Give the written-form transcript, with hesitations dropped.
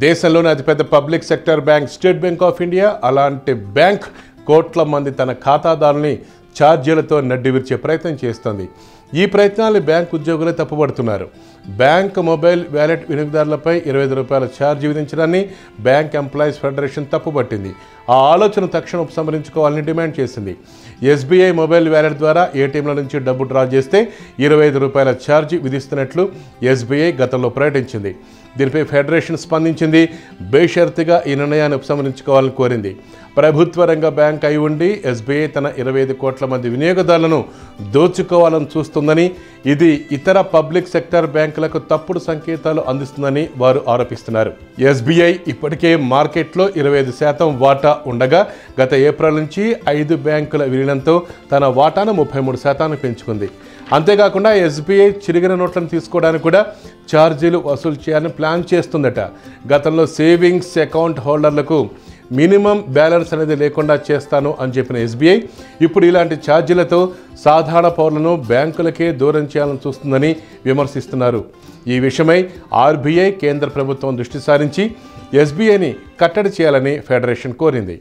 దేశంలోని అతిపెద్ద public sector bank state bank of India అలాంటి బ్యాంక్ కోట్ల మంది తన ఖాతాదారుల్ని ఛార్జీలతో నడ్డివిర్చే ప్రయత్నం చేస్తోంది. ఈ ప్రయత్నాన్ని బ్యాంక్ ఉద్యోగులే తప్పుపడుతున్నారు. బ్యాంక్ మొబైల్ వ్యాలెట్ వినియోగదారులపై ₹25 ఛార్జీ విధించడాన్ని బ్యాంక్ ఎంప్లాయీస్ ఫెడరేషన్ తప్పుపట్టింది. ఆ ఆలోచన తక్షణం ఉపసంహరించుకోవాలని డిమాండ్ చేసింది. ఎస్బీఐ మొబైల్ వ్యాలెట్ ద్వారా ఏటీఎంల నుంచి డబ్బు డ్రా చేస్తే ₹25 ఛార్జీ విధిస్తున్నట్లు ఎస్బీఐ గతంలో ప్రకటించింది. దీనిపై ఫెడరేషన్ స్పందించింది. బేషరతుగా ఈ నిర్ణయాన్ని ఉపసంహరించుకోవాలని కోరింది. ప్రభుత్వ రంగ బ్యాంక్ అయి ఉండి ఎస్బీఐ తన 25 కోట్ల మంది వినియోగదారులను దోచుకోవాలని చూస్తుందని, ఇది ఇతర పబ్లిక్ సెక్టర్ బ్యాంకులకు తప్పుడు సంకేతాలు అందిస్తుందని వారు ఆరోపిస్తున్నారు. ఎస్బీఐ ఇప్పటికే మార్కెట్లో 25% వాటా ఉండగా గత ఏప్రిల్ నుంచి 5 బ్యాంకుల విలీనంతో తన వాటాను 33% పెంచుకుంది. అంతేకాకుండా ఎస్బీఐ చిరిగిన నోట్లను తీసుకోవడానికి కూడా ఛార్జీలు వసూలు చేయాలని ప్లాన్ చేస్తుందట. గతంలో సేవింగ్స్ అకౌంట్ హోల్డర్లకు మినిమం బ్యాలెన్స్ అనేది లేకుండా చేస్తాను అని చెప్పిన ఎస్బీఐ ఇప్పుడు ఇలాంటి ఛార్జీలతో సాధారణ పౌరులను బ్యాంకులకే దూరం చేయాలని చూస్తుందని విమర్శిస్తున్నారు. ఈ విషయమై ఆర్బీఐ కేంద్ర ప్రభుత్వం దృష్టి సారించి ఎస్బీఐని కట్టడి చేయాలని ఫెడరేషన్ కోరింది.